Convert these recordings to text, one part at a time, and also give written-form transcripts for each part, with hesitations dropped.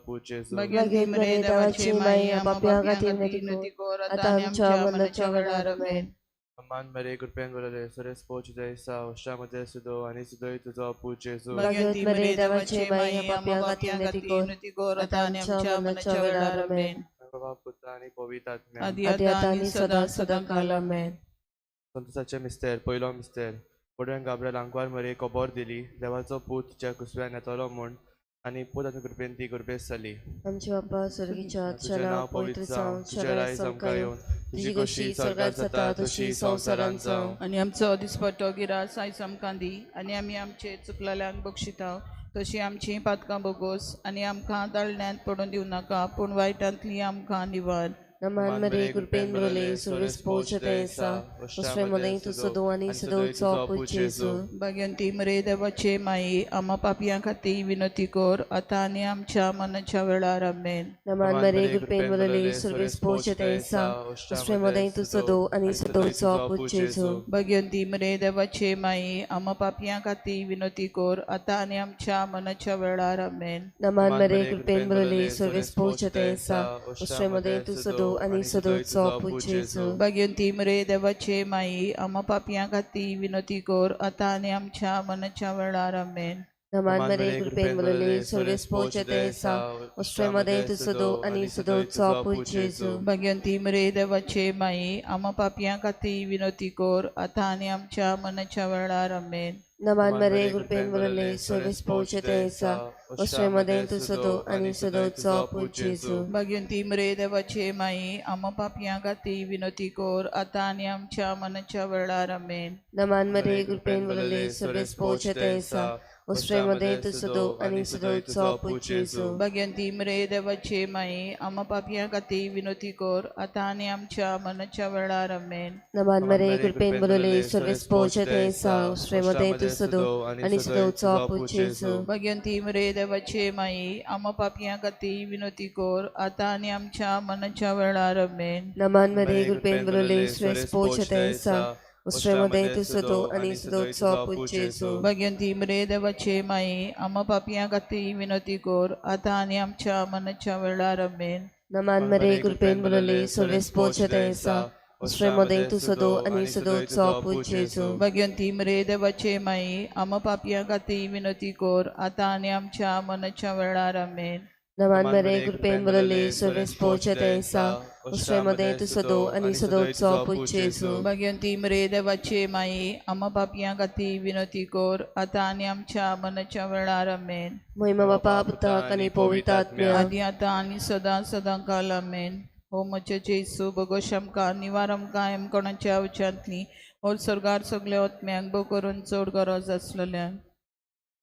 पूज जेजू भगवंती मरे देवाची माई आपापल्या खातीर विनंती कर आता आणि आमच्या मरणाच्या वेळार आमेन. समान मरे कृपेन बोलले सुरेश पोच जैसा उष्टामध्ये सुदो आणि सुदोई तुझो पूज जेजू भगवंती मरे देवाची माई आपापल्या खातीर विनंती कर आता आणि आमच्या मरणाच्या वेळार आमेन. बाबा पुत्र आणि पवित्र आत्म्या आदी आता आणि सदा सदा काल आमेन. संतोषाचे मिस्तेर पयलो मिस्तेर पडव्यान गाबऱ्याल आंकवार मरे खबर दिली देवाचो पूत तिच्या कुसव्यान येतलो म्हूण आनी पूत आनी कृपेन ती कुर्बेस जाली. आमचे बाप्पा स्वर्गीच्या तुझें नाव पवित्र जावं तुझें रायज आमकां येवन तुजी कशी स्वर्गात जाता तशी संवसारांत जावं. आणि आमचो दिसपट्टो गिरास आयज आमकां दी आनी आमी आमचे चुकलेल्यांक बक्षिता तशी आमची पातकां बोगोस आनी आमकां दाळण्यांत पडून दिवं नाका पूण वायटांतली आमकां निवार. नमान मरे कृपेन बरले सुरेश पोच तेसा उस्वे मदई तु सदो आनी सदोचो पूज जेजू. भगवंती मरे देवाचे माई आम्हा पापियां खातीर विनंती कर आता आनी आमच्या मरणाच्या वेळार आमेन. नमान मरे कृपेन बरले सुरेश पोच तेसा उस्वे मदई तु सदो आनी सदोचो पूज जेजू. भगवंती मरे देवाचे माई आम्हा पापियां खातीर विनंती कर आता आनी आमच्या मरणाच्या वेळार आमेन. नमान मरे कृपेन बरले सुरेश पोच तेसा उस्वे मदई तु सदो आणि सदोचो पूज जेजू. भगवंती मरे देवाचे माई आम्हा पापियां खातीर विनंती कर आता आनी आमच्या मरणाच्या वेळार आमेन. नमान मरे कृपेन बरले सुरेश पोच तेसा उस्वे मदई तु सदो आनी सदोचो पूज जेजू. भगवंती मरे देवाचे माई आम्हा पापियां खातीर विनंती कर आता आनी आमच्या मरणाच्या वेळार आमेन. नमान मरे कृपेन बरले सुरेश पोच तेसा उस्वे मदई तु सदो आनी सदोचो पूज जेजू. भगवंती मरे देवाचे माई आम्हा पापियां खातीर विनंती कर आता आनी आमच्या मरणाच्या वेळार आमेन. नमान मरे कृपेन बरले सुरेश पोच तेसा उस्वे मदई तु सदो आनी सदोचो पूज जेजू. भगवंती मरे देवाचे माई आम्हा पापियां खातीर विनंती कर आता आनी आमच्या मरणाच्या वेळार आमेन. नमान मरे कृपेन बरले सुरेश पोच तेसा उस्वे मदई तु सदो आनी सदोचो पूज जेजू. भगवंती मरे देवाचे माई आम्हा पापियां खातीर विनंती कर आता आनी आमच्या मरणाच्या वेळार आमेन. नमान मरे कृपेन बरले सुरेश पोच तेसा उस्वे मदई तु सदो आनी सदोचो पूज जेजू. भगवंती मरे देवाचे माई आम्हा पापियां खातीर विनंती कर आता आनी आमच्या मरणाच्या वेळार आमेन. नमान मरे कृपेन बरले सुरेश पोच तेसा उस्वे मदई तु सदो आनी सदोचो पूज जेजू. भगवंती मरे देवाचे माई आम्हा पापियां खातीर विनंती कर आता आनी आमच्या मरणाच्या वेळार आमेन. नमान मरे कृपेन बरले सुरेश पोच तेसा उस्वे मदई तु सदो आनी सदोचो पूज जेजू. भगवंती मरे देवाचे माई आम्हा पापियां खातीर विनंती कर आता आनी आमच्या मरणाच्या वेळार आमेन. महिमा बापा पुताक आनी पवित्र आत्म्याक आदी आता आनी सदा सदा काल आमेन. हो म्हजे जेजू बगोश आमकां निवार आमकां एमकोणाच्या वचांतली और स्वर्गार सगळे आत्म्यांक बो करून चड गरज आसलेल्यान.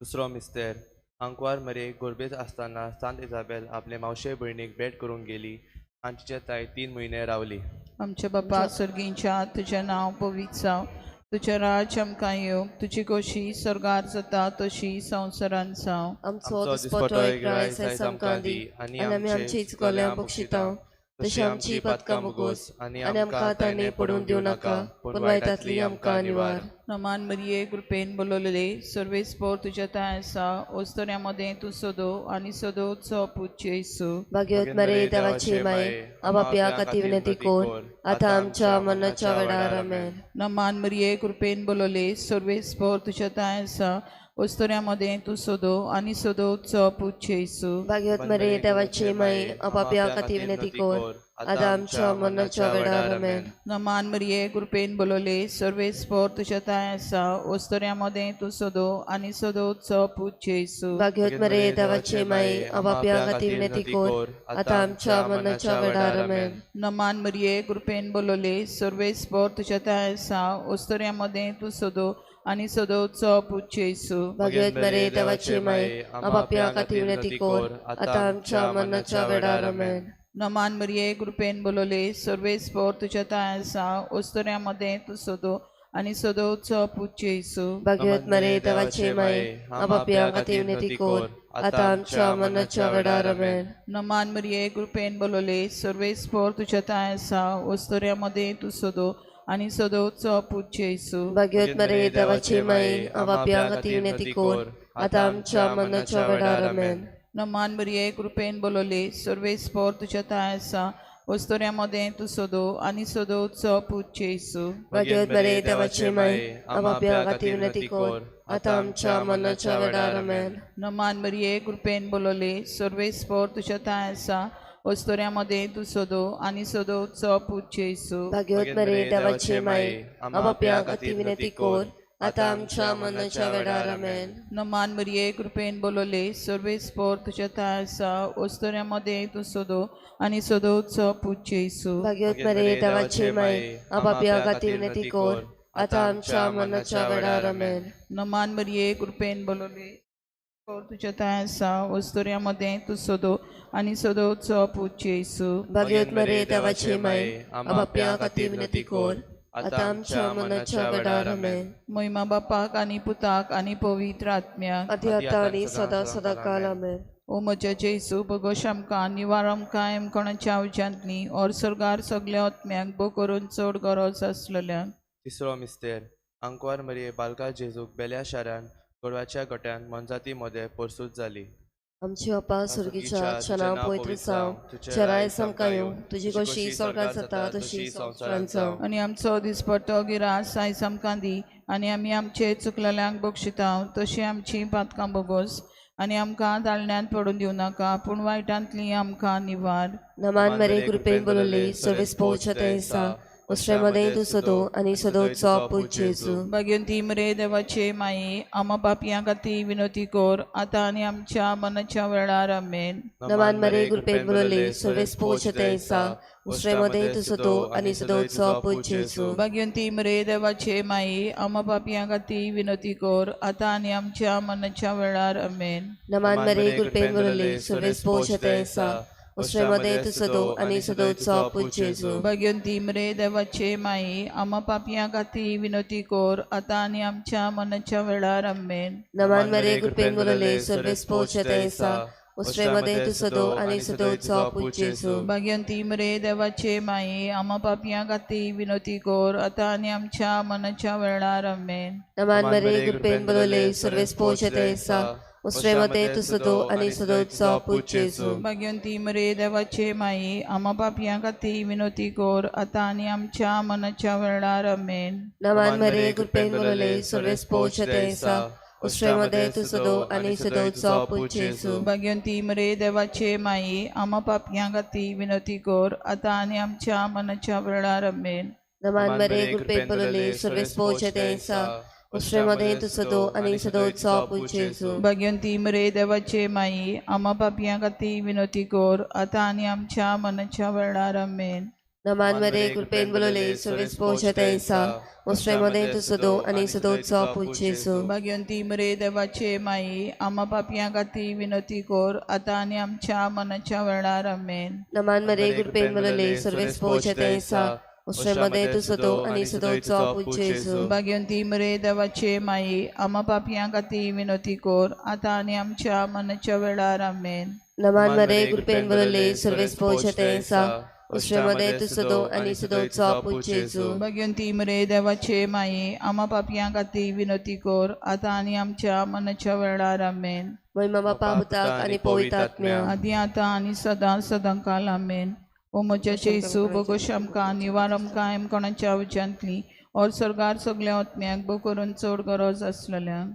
दुसरो मिस्तेर आंकवार मरे गोरबेत आसतना सांत इजाबेल आपले मावशे भयणीक भेट करूंक गेली आनी तिचे ताई 3 म्हयने रावली. आमचे बापा सर्गींच्या तुझें नांव पवित्र जावं तुझें राज आमकां येवं तुजी कशी स्वर्गार जाता तशी संवसारांत जावं. आमचो दिसपट्टो आयज आमकां दी आनी आमी आमची इचकोल्यांक बक्षिता तशी आमची पातकां बोगोस आनी आमकां ताणे पडून दिवं नाका पूण वायटांतली आमकां निवार. नमान मरिये कृपेन बोलले सर्वेस पोर तुझ्या ताय आसा ओस्तोऱ्या मदें तूं सोदो आनी सोदोचो पूज जेजू. भगवत मरे देवाची माई आपापल्या खातीर विनंती कर आता आमच्या मरणाच्या वेळार आमेन. नमान मरिये कृपेन बोलले सर्वेस पोर तुझ्या ताय आसा ओस्तोऱ्या मदें तूं सोदो आनी सोदोचो पूज जेजू. भगवत मरे देवाची माई आपापल्या खातीर विनंती कर आता आमच्या मरणाच्या वेळार आमेन. नमान मरिये कृपेन बोलले सर्वेस पोर तुझ्या ताय आसा ओस्तोऱ्या मदें तूं सोदो आनी सोदोचो पूज जेजू. भगवत मरे देवाची माई आपापल्या खातीर विनंती कर आता आमच्या मरणाच्या वेळार आमेन. नमान मरिये कृपेन बोलले सर्वेस पोर तुझ्या ताय आसा ओस्तोऱ्या मदें तूं सोदो आनी सदोचो पूज जेजू. भगवत मरे देवाची माई आपापल्या खातीर विनंती कर आता आमच्या मरणाच्या वेळार आमेन. नमान मरिये कृपेन बोलले सर्वेस पोर तुझ्या ताय आसा ओस्तोऱ्या मदें तूं सोदो आनी सदोचो पूज जेजू. भगवत मरे देवाची माई आपापल्या खातीर विनंती कर आता आमच्या मरणाच्या वेळार आमेन. नमान मरिये कृपेन बोलले सर्वेस पोर तुझ्या ताय आसा ओस्तोऱ्या मदें तूं सोदो आनी सदोचो पूज जेजू. भगवत मरे देवाची माई आपापल्या खातीर विनंती कर आता आमच्या मरणाच्या वेळार आमेन. नमान मरिये कृपेन बोलवले सर्वेस्पर तुझ्या ताय आसा वस्तुऱ्यामध्ये तू सोदो आणि सोदो उत्सव पूज्य येसू भाग्यवत मरे देवाचे माये आपापल्या खातीर विनंती कर आता आमच्या मरणाच्या वेळार आमेन. नमान मरिये कृपेन बोलवले सर्वेस्पर तुझ्या ताय आसा वस्तुऱ्यामध्ये तू सोदो आणि सोदो उत्सव पूज्य येसू भाग्यवत मरे देवाचे माये आपापल्या खातीर विनंती कर आता आमच्या मरणाच्या वेळार आमेन. नमान मरिये कृपेन बोलवले सर्वेस्पर तुझ्या ताय आसा वस्तुऱ्यामध्ये तू सोदो आणि सोदो उत्सव पूज्य येसू भाग्यवत मरे देवाचे माये आपापल्या खातीर विनंती कर आता आमच्या मरणाच्या वेळार आमेन. नमान मरिये कृपेन बोलवले तुझ्या ताय आसा वस्तुऱ्यामध्ये तू सोदो आणि सोदो उत्सव पूज्य येसू भाग्यवत मरे देवाचे माये आपापल्या खातीर विनंती कर आता आमच्या मरणाच्या वेळार आमेन. महिमा बापाक आणि पुताक आणि पवित्र आत्म्याक आदी आता आणि सदा सदा काल आमेन. ओ म्हज्या जेसू भगोश आमकां निवार आमकां एमकोणाच्या आवजांतली और सरगार सगल्या आत्म्यांक बो करून चड गरज आसलेल्यांक. तिसरो मिस्तेर आंकवार मरिये बालका जेजूक बेल्या शारान गोडवाच्या गोट्यान मनजाती मदें परसूत जाली. आमची अप्पा सुर्गीच्या छना पवित्र जावं तुझ्या राय आमकां येवं तुझी कशी स्वर्गात जाता तशी संवसारांत जावं. आनी आमचो दिसपट्टो गिरास आयज आमकां दी आनी आमी आमचे चुकलेल्यांक बक्षितांव तशी आमची पातकां बोगोस आनी आमकां दाळण्यांत पडून दिवं नाका पूण वायटांतली आमकां निवार. नमान मरे कृपेन बोलवले सर्वेस पोवच्या तेसा उस्ट्रेमध्ये तू सदो आणि सदोचो पूज्य येसू. भाग्यवंती मरे देवाचे माये आमा पापयां खातीर विनंती कर आता आनी आमच्या मनाच्या वेळार आमेन. नमान मरे कृपेन बोलवले सर्वेस पोवच्या तेसा उस्ट्रेमध्ये तू सदो आणि सदोचो पूज्य येसू. भाग्यवंती मरे देवाचे माये आमा पापयां खातीर विनंती कर आता आनी आमच्या मनाच्या वेळार आमेन. नमान मरे कृपेन बोलवले सर्वेस पोवच्या तेसा उस्ट्रेमध्ये तू सदो आणि सदोचो पूज्य येसू. भाग्यवंती मरे देवाचे माये आमा पापयां खातीर विनंती कर आता आनी आमच्या मनाच्या वेळार आमेन. नमान मरे कृपेन बोलवले सर्वेस पोवच्या तेसा उस्ट्रेमध्ये तू सदो आणि सदोचो पूज्य येसू. भाग्यवंती मरे देवाचे माये आमा पापयां खातीर विनंती कर आता आनी आमच्या मनाच्या वेळार आमेन. नमान मरे कृपेन बोलवले सर्वेस पोवच्या तेसा उस्ट्रेमध्ये तू सदो आणि सदोचो पूज्य येसू. भाग्यवंती मरे देवाचे माये आमा पापयां खातीर विनंती कर आता आनी आमच्या मनाच्या वेळार आमेन. नमान मरे कृपेन बोलवले सर्वेस पोवच्या तेसा उस्ट्रेमध्ये तू सदो आणि सदोचो पूज्य येसू. भाग्यवंती मरे देवाचे माये आमा पापयां खातीर विनंती कर आता आनी आमच्या मनाच्या वेळार आमेन. नमान मरे कृपेन बोलवले सर्वेस पोवच्या तेसा उस्ट्रेमध्ये तू सदो आणि सदोचो पूज्य येसू. भाग्यवंती मरे देवाचे माये आमा पापयां खातीर विनंती कर आता आनी आमच्या मनाच्या वेळार आमेन. नमान मरे कृपेन बोलवले सर्वेस पोवच्या तेसा उस्ट्रेमध्ये तू सदो आणि सदोचो पूज्य येसू. भाग्यवंती मरे देवाचे माये आमा पापयां खातीर विनंती कर आता आनी आमच्या मनाच्या वेळार आमेन. नमान मरे कृपेन बोलवले सर्वेस पोवच्या तेसा उस्ट्रेमध्ये तू सदो आणि सदोचो पूज्य येसू. भाग्यवंती मरे देवाचे माये आमा पापयां खातीर विनंती कर आता आनी आमच्या मनाच्या वेळार आमेन. नमान मरे कृपेन बोलवले सर्वेस पोवच्या तेसा उस्ट्रेमध्ये तू सदो आणि सदोचो पूज्य येसू. भाग्यवंती मरे देवाचे माये आमा पापयां खातीर विनंती कर आता आनी आमच्या मनाच्या वेळार आमेन. महिमा बापा पुताक आणि पवित्र आत्म्या आदी आता आनी सदां सदांकाल आमेन. ओ म्हज्या जेसू भगोश आमकां निवार आमकां एमकोणाच्या आवजांतली और सरगार सगल्या आत्म्यांक बो करून चड गरज आसलेल्यांक.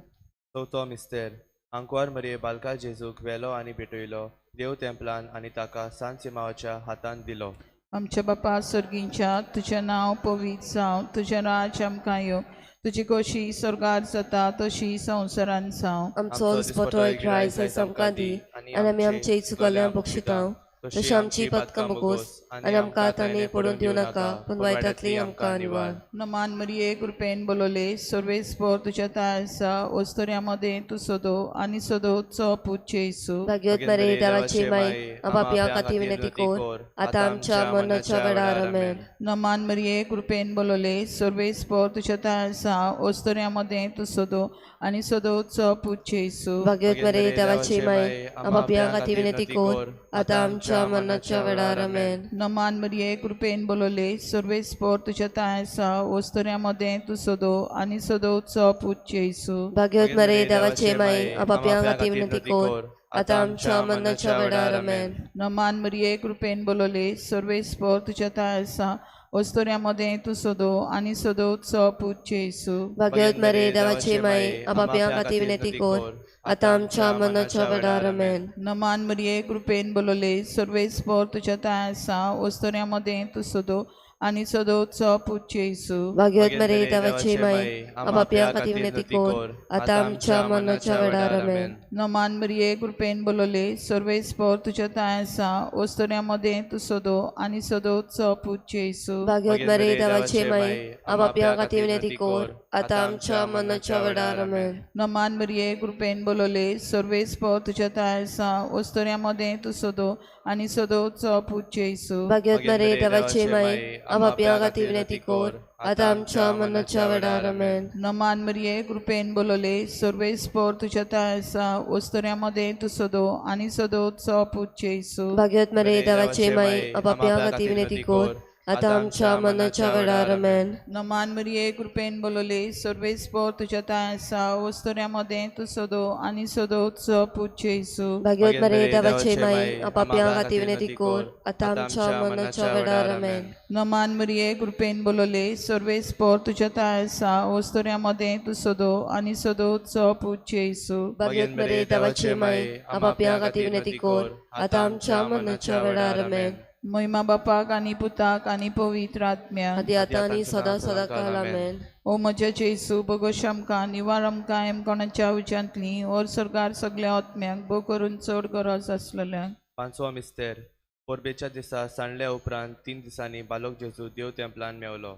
चवथो मिस्तेर आंकवार मरिये बालका जेजूक वेलो आनी भेटयलो देव तेंपलान आनी ताका सांत सिमावाच्या हातान दिलो. आमच्या बापा सर्गींच्या तुझें नांव पवित्र जावं तुझें राज आमकां येवं तुजी कशी स्वर्गार जाता तशी संवसारांत जावं. आमचो दिसपट्टो रायज आयज आमकां दी आनी आमी आमचे चुकल्यांक बक्षितांव तशी आमची पातकां बोगोस आनी आमकां तांणी पडून दिवं नाका पूण वायटांतली आमकां निवार. नमान मरिये कृपेन बोलवले सर्वेस्पर तुझ्या ताय आसा वस्तुऱ्यामध्ये तू सोदो आणि सदोचो पूज्य येसू. भाग्यवत मरे देवाचे माये आपापल्या खातीर विनंती कर आता आमच्या मरणाच्या वेळार आमेन. नमान मरिये कृपेन बोलवले सर्वेस्पर तुझ्या ताय आसा वस्तुऱ्यामध्ये तू सोदो आणि सदोचो पूज्य येसू. भाग्यवत मरे देवाचे माये आपापल्या खातीर विनंती कर आता आमच्या मरणाच्या वेळार आमेन. नमान मरिये कृपेन बोलवले सर्वेस्पर तुझ्या ताय आसा वस्तुऱ्यामध्ये तू सोदो आणि सदोचो पूज्य येसू. भाग्यवत मरे देवाचे माये आपापल्या खातीर विनंती कर आता आमच्या मरणाच्या वेळार आमेन. नमान मरिये कृपेन बोलले सर्वेस्पर तुझ्या ताय आसा वस्तोऱ्यामध्ये तू सोदो आणि सोदोचो पूज्य येसू भाग्यवत मरे देवाची माई आपाप्या खातीर विनंती कोर आता आमच्या मरणाच्या वेळार आमेन. नमान मरिये कृपेन बोलले सर्वेस्पर तुझ्या ताय आसा वस्तोऱ्यामध्ये तू सोदो आणि सोदोचो पूज्य येसू भाग्यवत मरे देवाची माई आपाप्या खातीर विनंती कोर आता आमच्या मरणाच्या वेळार आमेन. नमान मरिये कृपेन बोलले सर्वेस्पर तुझ्या ताय आसा वस्तोऱ्यामध्ये तू सोदो आणि सोदोचो पूज्य येसू भाग्यवत मरे देवाची माई आपाप्या खातीर विनंती कोर आता आमच्या मरणाच्या वेळार आमेन. नमान मरिये कृपेन बोलले सर्वेस्पर तुझ्या ताय आसा वस्तोऱ्यामध्ये तू सोदो आणि सोदोचो पूज्य येसू भाग्यवत मरे देवाची माई आपाप्या खातीर विनंती कोर आता आमच्या मरणाच्या वेळार आमेन. नमान मरिये कृपेन बोलले सर्वेस्पर तुझ्या ताय आसा वस्तोऱ्यामध्ये तू सोदो आणि सोदोचो पूज्य येसू भाग्यवत मरे देवाची माई आपाप्या खातीर विनंती कोर आता आमच्या मरणाच्या वेळार आमेन. नमान मरिये कृपेन बोलले सर्वेस्पर तुझ्या ताय आसा वस्तोऱ्यामध्ये तू सोदो आणि सोदोचो पूज्य येसू भाग्यवत मरे देवाची माई आपाप्या खातीर विनंती कोर आता आमच्या मरणाच्या वेळार आमेन. नमान मरिये कृपेन बोलले सर्वेस्पर तुझ्या ताय आसा वस्तोऱ्यामध्ये तू सोदो आणि सोदोचो पूज्य येसू भाग्यवत मरे देवाची माई आपाप्या खातीर विनंती कोर आता आमच्या मरणाच्या वेळार आमेन. महिमा बापाक आणि पुताक आणि पवित्र आत्म्या आदी आता आणि सदा सदा काल आमेन. ओ म्हज्या जेसू बगोश आमकां निवार आमकां कोणाच्या उच्यांतली और सरकार सगळ्या आत्म्यांक बो करून चड गरज आसलेल्यांक. पांचवो मिस्तेर पोरबेच्या दिसा सांडल्या उपरांत 3 दिसांनी बालोक जेजू देव तेंपलान मेवलो.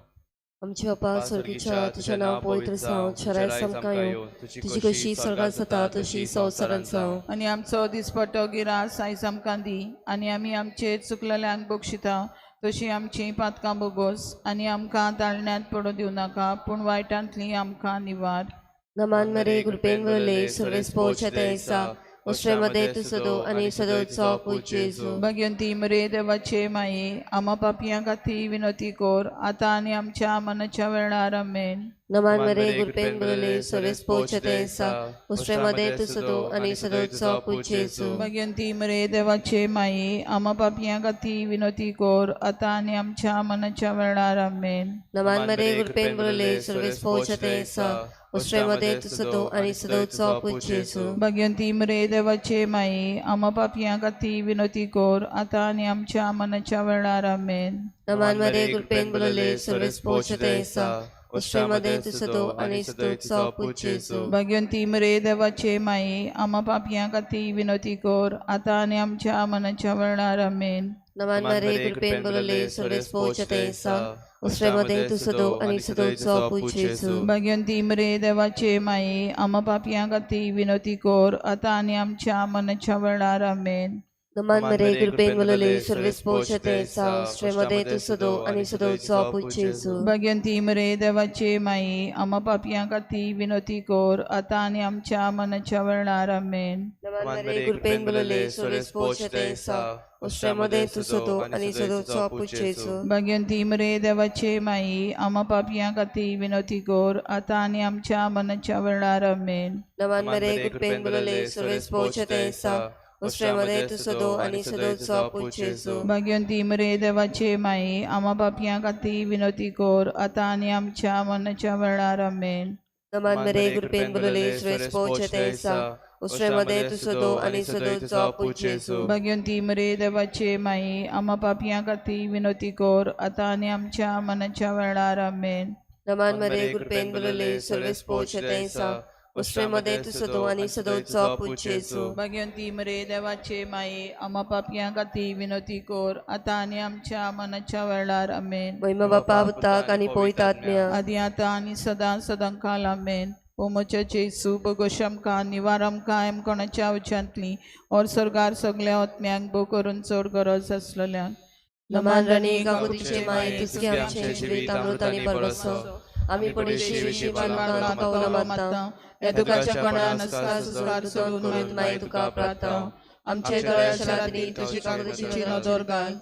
आमचे बापा स्वर्गीच्या तुझें नांव पवित्र जावं शराय समकां येवं तुजी कशी स्वर्गात जाता तशी संवसारांत जावं. आनी आमचो दिसपट्टो गिरास आयज आमकां दी आनी आमी आमचे चुकलेल्यांक बक्षिता तशी आमची पातकां बोगोस आनी आमकां ताळण्यांत पडूं दिवं नाका पूण वायटांतली आमकां निवार. नमान मरे कृपेन वरले सर्वेस्पोरचे ते दिसा उश्रेमध्ये तू सदो आणि सदोचो पूज्य येसू. भगवंती मरे देवाचे माये आम्हा पापियां खातीर विनंती कोर आता आनी आमच्या मनाच्या वेळार आमेन. नमान मरे कृपेन वरले सर्वेस्पोरचे ते दिसा उश्रेमध्ये तू सदो आणि सदोचो पूज्य येसू. भगवंती मरे देवाचे माये आम्हा पापियां खातीर विनंती कोर आता आनी आमच्या मनाच्या वेळार आमेन. नमान मरे कृपेन वरले सर्वेस्पोरचे ते दिसा उश्रेमध्ये तू सदो आणि सदोचो पूज्य येसू. भगवंती मरे देवाचे माये आम्हा पापियां खातीर विनंती कोर आता आनी आमच्या मनाच्या वेळार आमेन. नमान मरे कृपेन वरले सर्वेस्पोरचे ते दिसा उश्रेमध्ये तू सदो आणि सदोचो पूज्य येसू. भगवंती मरे देवाचे माये आम्हा पापियां खातीर विनंती कोर आता आनी आमच्या मनाच्या वेळार आमेन. नमान मरे कृपेन वरले सर्वेस्पोरचे ते दिसा उश्रेमध्ये तू सदो आणि सदोचो पूज्य येसू. भगवंती मरे देवाचे माये आम्हा पापियां खातीर विनंती कोर आता आनी आमच्या मनाच्या वेळार आमेन. नमान मरे कृपेन वरले सर्वेस्पोरचे ते दिसा उश्रेमध्ये तू सदो आणि सदोचो पूज्य येसू. भगवंती मरे देवाचे माये आम्हा पापियां खातीर विनंती कोर आता आनी आमच्या मनाच्या वेळार आमेन. नमान मरे कृपेन वरले सर्वेस्पोरचे ते दिसा उश्रेमध्ये तू सदो आणि सदोचो पूज्य येसू. भगवंती मरे देवाचे माये आम्हा पापियां खातीर विनंती कोर आता आनी आमच्या मनाच्या वेळार आमेन. नमान मरे कृपेन वरले सर्वेस्पोरचे ते दिसा उश्रेमध्ये तू सदो आणि सदोचो पूज्य येसू. भगवंती मरे देवाचे माये आम्हा पापियां खातीर विनंती कोर आता आनी आमच्या मनाच्या वेळार आमेन. नमान मरे कृपेन वरले सर्वेस्पोरचे ते दिसा उश्रेमध्ये तू सदो आणि सदोचो पूज्य येसू. भगवंती मरे देवाचे माये आम्हा पापियां खातीर विनंती कोर आता आनी आमच्या मनाच्या वेळार आमेन. नमान मरे कृपेन वरले सर्वेस्पोरचे ते दिसा उश्रेमध्ये तू सदो आणि सदोचो पूज्य येसू. भगवंती मरे देवाचे माये आम्हा पापियां खातीर विनंती कोर आता आनी आमच्या मनाच्या वेळार आमेन. महिमा बापा पुताक आणि पवित्र आत्म्या आदी आता आनी सदां सदांकाल आमेन. ओ म्हज्या जेसू बगोश आमकां निवार आमकां कोणाच्या उच्यांतली और सरकार सगळ्या आत्म्यांक बो करून चड गरज आसलेल्यांक. नमान राणी काकुतीचे माये तुझके आमचे जिवीत अमृत आणि परवसो आम्ही पडीशी विशी बालकांना पावला माता या दुखाच्या कणान नसका सुस्कार सोडून माये तुका प्रार्थना. आमचे तळाच्या रात्री तुझी काकुतीची नजर घाल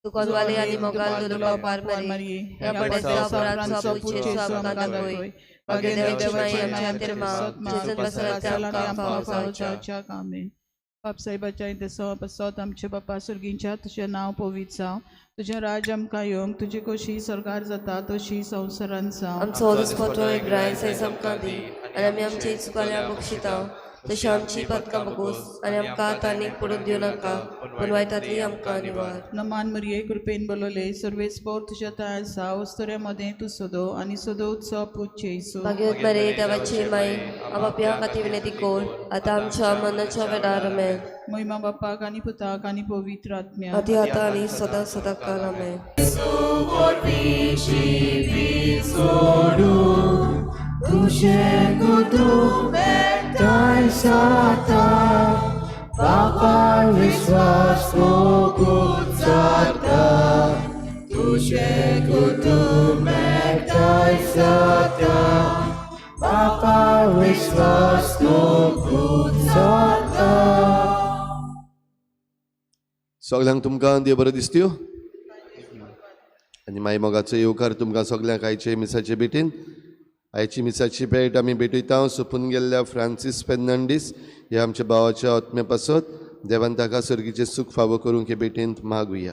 तू कोणवाले आणि मोगाल दुर्लभ पार मरी या पड्याचा अपराधांचो पूजेचो आमकां दाखोय. भगवंती देवाची माये आमच्या अंतर्मा जेजन बसला त्या आमकां पावसाच्या आमेन. बापसाहेबाच्या इंतसो पासत आमचे बापा सुर्गींच्या तुझें नांव पवित्र जावं तुझें राज आमकां येवंक तुजी कशी सरकार जाता तशी संवसारान जावं आमचो दिसपट्टो एकराय सैज आमकां दी आनी आमी आमची चुकाल्या बक्षिता तशी आमची पदकां बगोस आनी आमकां आतांनीक पडून दिवं नाका पूण वायटांतली आमकां निवार नमान मरिये कृपेन बोलले सर्वेस पोर तुझ्या ताय आसा वस्तुऱ्या मदें तूं सोदो आनी सोदो उत्सव पूज येयसू भाग्यवत मरे देवाची माई आपाप्या खातीर विनंती कोर आतां आमच्या मरणाच्या वेळार आमेन महिमा बापाक आनी पुताक आनी पवित्र आत्म्या आदी आतां आनी सदां सदां काल आमेन सगळ्यांक तुमकां देव बरो दिसत्यो आनी मागीर मोगाचो येवकार तुमकां सगळ्यांक आयचे मिसाचे भेटीन आयची मिसाची भेट आमी भेटयता सोंपून गेल्ल्या फ्रांसीस फेर्नांडीस हे आमच्या भावाच्या आत्म्या पासत देवान ताका सर्गीचें सूख फावो करूंक हे भेटेंत मागुया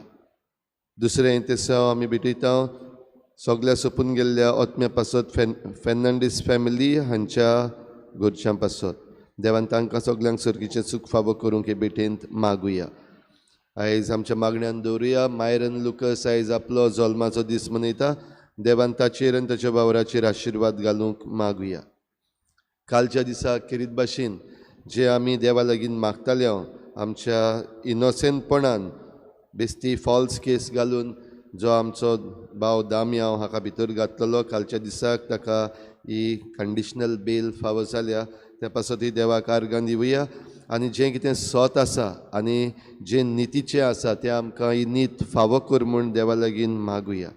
दुसरें तेसो आमी भेटयता सगळ्या सोंपून गेल्ल्या आत्म्या पासत फेर्नांडीस फॅमिली हांच्या घरच्यां पासत देवान तांकां सगळ्यांक सर्गीचें सूख फावो करूंक हे भेटेंत मागुया आयज आमच्या मागण्यांत दवरुया मायरन लुकस आयज आपलो जल्माचो दीस मनयता देवान ताचेर आनी ताच्या वावराचेर आशिर्वाद घालूंक मागुया कालच्या दिसा खेरीत भाशेन जे आमी देवा लागीं मागताले आमच्या इनोसेंटपणान बेश्टी फॉल्स केस घालून जो आमचो भाव दामयाव हाका भितर घातलेलो कालच्या दिसाक ताका ही कंडिशनल बेल फावो जाल्या त्या पासत ही देवाक आर्गां दिवया आनी जें कितें सोत आसा आनी जें नितीचें आसा तें आमकां ही नीत फावो कर म्हूण देवा लागीं मागुया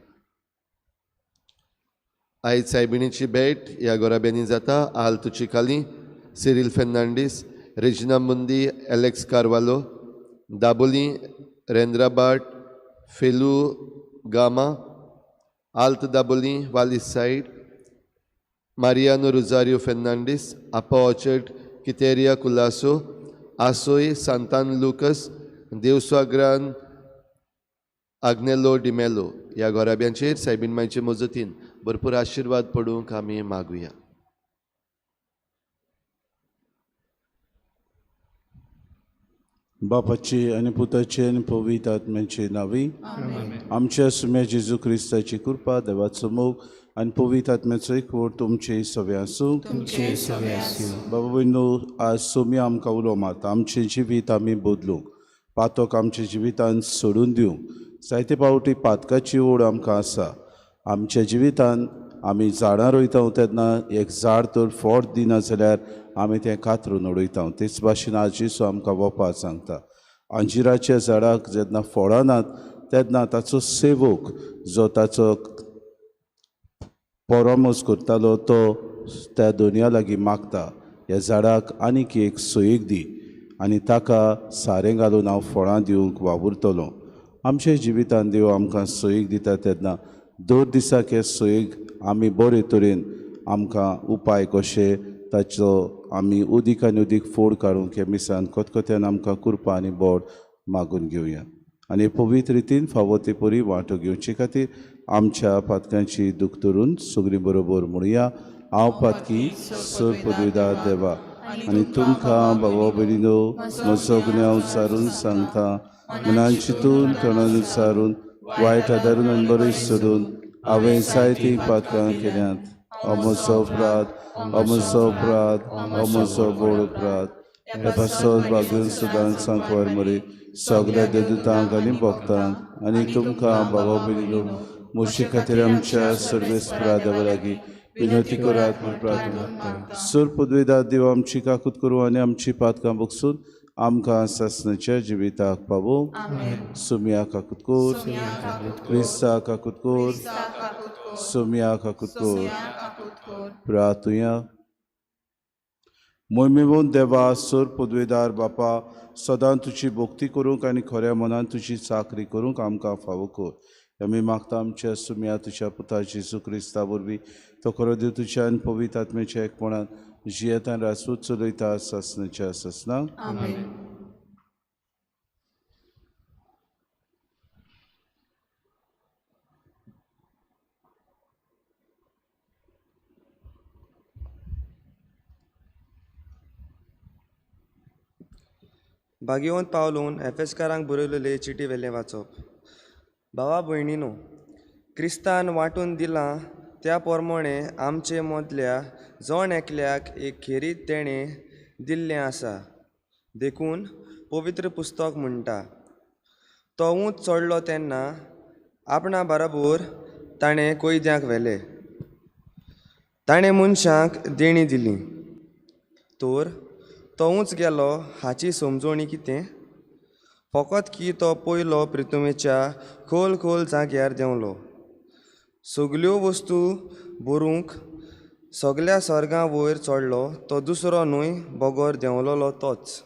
आयज सायबिणीची भेट ह्या गोराब्यांनी जाता आल्तो चिकाली सिरील फेर्नांडीस रेजिना मुंदी एलेक्स कार्वालो दाबोली रेंद्राबाट फेलू गामा आल्त दाबोली वालीस सायड मारियानो रोजारियो फेर्नांडीस आपा ऑर्चर्ड कितेरिया कुलासो आसोय सांतान लुकस देवस्वाग्रान आग्नेलो डिमेलो ह्या गोराब्यांचेर सायबीण मायचे मजतीन भरपूर आशिर्वाद पडूंक आमी मागुया बापाची आनी पुताची आनी पवित्र आत्म्याची नांवी आमच्या सुम्या जेजू क्रिस्ताची कृपा देवाचो मोग आनी पवित्र आत्म्याचो एकवट तुमचे सगळे आसूं बाबा भयणो आज सोम्या आमकां उलो मारता आमचें जिवीत आमी बदलूंक पातोक आमच्या जिवितान सोडून दिवंक जायते पावटी पातकाची ओड आमकां आसा आमच्या जिवितान आमी झाडां रोयता तेन्ना एक झाड तर फोड दिना जाल्यार आमी तें कातरून उडयता तेच भाशेन आज जेसू आमकां वोपाक सांगता अंजिराच्या झाडाक जेन्ना फळां नात तेन्ना ताचो सेवक जो ताचो परामोस करतालो तो त्या दोनया लागीं मागता ह्या झाडाक आनीक एक सोयेक दी आनी ताका सारें घालून हांव फळां दिवंक वावुरतलों आमच्या जिवितान देव आमकां सोयेक दिता तेन्ना दर दिसाक हे सोयेक आमी बरे तरेन आमकां उपाय कशे ताचो आमी उदीक आनी उदीक फोड काडूंक हे मिसान कोतकोत्यान आमकां कृपा आनी बोड मागून घेवया आनी पवित्र रितीन फावो ते परी वांटो घेवचे खातीर आमच्या पातकांची दूख धरून सगळीं बरोबर म्हणुया हांव पातकी सर पदवीदार देवा आनी तुमकां बाबा भयणीनो म्हजो गुन्यांव विचारून सांगता मनान चिंतून तोंडान विचारून वायट आदारून आनी बरें सोडून हांवें जायतीं पातकां केल्यांत म्हजो अपराध म्हजो बोड अपराध हे पासत भागून सुदान सांकवार मरे सगळ्या देदूतांक आनी भक्तांक आनी तुमकां बाबा भयणीनो मुर्शी खातीर आमच्या सर्वेस्परा देवा लागीं विनंती करात म्हूण प्रार्थना सर पदवीदार देव आमची काकूत करूं आनी आमची पातकां बगसून आमकां सासणाच्या जिविताक पावो सुम्या काकूत कोर क्रिस्ता काकूत कोर सुम्या काकूत कोर प्रार्थुया मोहिमेवून देवा सर पदवीदार बापा सदां तुजी भक्ती करूंक आनी खऱ्या मनान तुजी चाकरी करूंक आमकां फावो कर आमी मागता आमच्या सुम्या तुज्या पुता जेजू क्रिस्ता वरवीं तो खरो देव तुज्या आनी पवित्र आत्म्याच्या एकपणान जियेतान राजपूत चलयता सासणाच्या सासणाक भाग्यवंत पावलून एफेसकारांक बरयलेले चिटी वेले वाचप. भावा भयणीनो, क्रिस्तान वांटून दिलां त्या प्रमाणे आमचे मदल्या जण एकल्याक एक खेरीत तेणें दिल्लें आसा. देखून पवित्र पुस्तक म्हणटा, तो ऊंच चडलो तेन्ना आपणा बरोबर ताणें कोयद्यांक व्हेले. ताणें मनशांक देणी दिली. तर तो ऊंच गेलो हाची समजोणी कितें? फकत की तो पयलो प्रितुमेच्या खोल खोल जाग्यार देंवलो. सगल्यो वस्तू भरूंक सगल्या सर्गां वयर चडलो तो दुसरो न्हय बोगोर देंवलोलो तोच.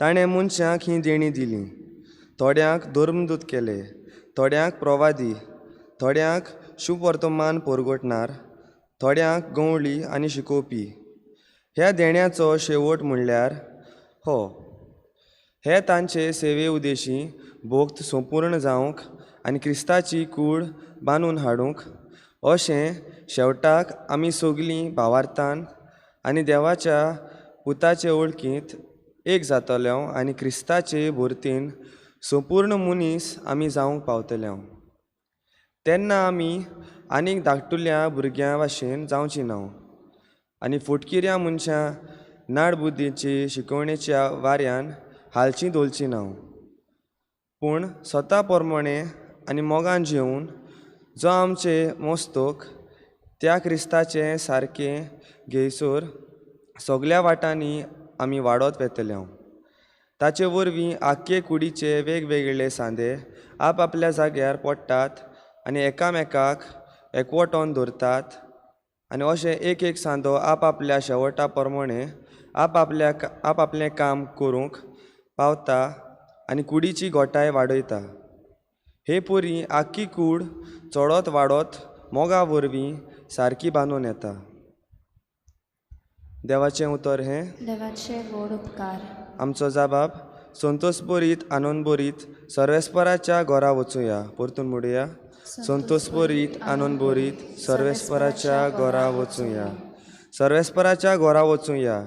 ताणें मनशांक ही देणी दिली. थोड्यांक धर्मदूत केले, थोड्यांक प्रवादी, थोड्यांक शुभ वर्तमान परगटणार, थोड्यांक गवळी आनी शिकोवपी. ह्या देण्याचो शेवट म्हणल्यार हो, हे तांचे सेवे उदेशी भोक्त संपूर्ण जावंक आनी क्रिस्ताची कूड बांदून हाडूंक, अशें शेवटाक आमी सगलीं भावार्थान आनी देवाच्या पुताचे वळखींत एक जातल्यो आनी क्रिस्ताचे भरतेन संपूर्ण मनीस आमी जावंक पावतल्यो. तेन्ना आमी आनीक धाकटुल्या भुरग्यां भाशेन जावची ना आनी फुटकिऱ्या मनशां नाडबुद्दीची शिकवणेच्या वाऱ्यान हालची दवरची ना, पूण स्वता प्रमाणे आनी मोगान जेवन जो आमचे मस्तक त्या क्रिस्ताचे सारकें घेयसर सगल्या वाटांनी आमी वाडत वेतले. ताचे वरवीं आख्खे कुडीचे वेगवेगळे सांदे आपआपल्या जाग्यार पडटात आनी एकामेकाक एकवटोन धरतात आनी अशें एक एक सांदो आपआपल्या शेवटा प्रमाणे आपआपलें काम करूंक पावता आनी कुडीची घोटाय वाडयता. हे परी आख्खी कूड चडत वाडत मोगा वरवीं सारकी बांदून येता. देवाचें उतर हें. देवाचे गोड उपकार. आमचो जाबाब, संतोष बरीत आनंद बरीत सर्वेस्पराच्या घरा वचूया. परतून म्हणुया, संतोष बरीत आनंद बरीत सर्वेस्पराच्या घरा वचूया. सर्वेस्पराच्या घरा वचूया.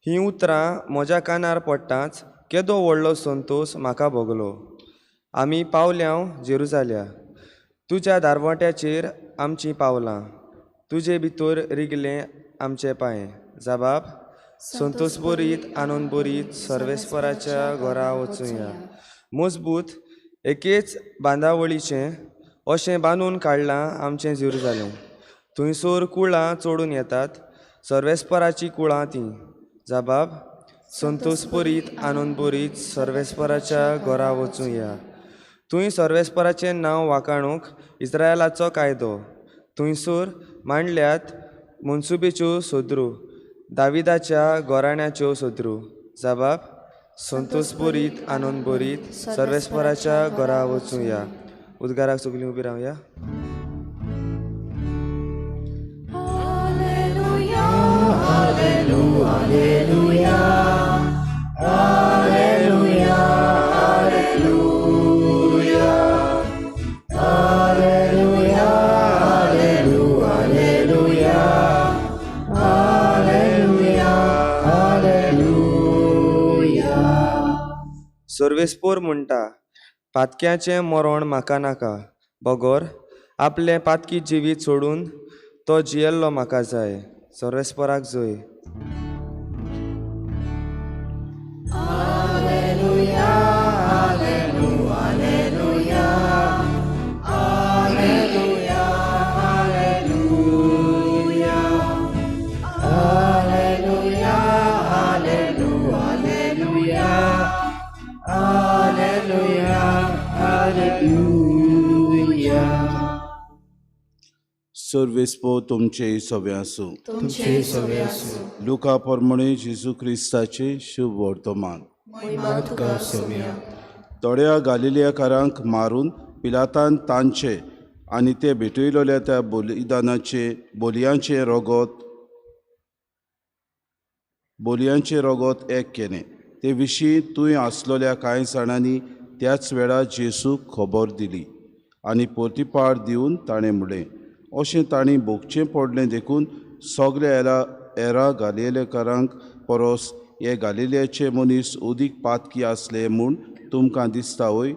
ही उतरां म्हज्या कानार पडटाच केदो व्हडलो संतोष म्हाका भोगलो. आमी पावल्या जेरुजाल्या. तुज्या दारवट्याचेर आमचीं पावलां. तुजे भितर रिगले आमचे पांय. जाबाब, संतोष बरीत आनंद बरीत सर्वेस्पराच्या घरा वचूया. मजबूत एकेच बांदावळीचें अशें बांदून काडलां आमचें जेरुजालेम. थंयसर कुळां चडून येतात, सर्वेस्पराची कुळां तीं. जाबाब, संतोष बरीत आनंद बरीत सर्वेस्पराच्या घरा वचूया. थंय सर्वेस्पराचें नांव वाखाणूंक इस्रायलाचो कायदो. थंयसर मांडल्यात मनसुबेच्यो सदरू, दाविदाच्या घोराण्याच्यो सदरू. जाबाब, संतोष बरीत आनंद बरीत सर्वेस्पराच्या घरा वचूया. उद्गाराक सगळीं उबी रावया. सर्वेस्पोर म्हणटा, पातक्याचें मरण म्हाका नाका. बगोर आपलें पातकी जिवीत सोडून तो जियेल्लो म्हाका जाय. सर्वेस्पराक जय. सर्वेस्पो तुमचे सवे आसूं. तुमचे सवे आसूं. लुका प्रमाणे जेजू क्रिस्ताचे शुभ वर्तमान. महिमा तुका सव्या. थोड्या गालिलियाकारांक मारून पिलातान तांचे आनी ते भेटयलेल्या त्या बोलयांचे रगत एक केलें. ते विशीं तुवें आसलेल्या कांय जाणांनी त्याच वेळार जेजूक खबर दिली आनी प्रतिपाड दिवन ताणें म्हणलें, अशें तांणी भोगचें पडलें देखून सगल्या हेरा गालिलेकारांक परस हे गालिलेचे मनीस उदीक पातकी आसले म्हूण तुमकां दिसता वय?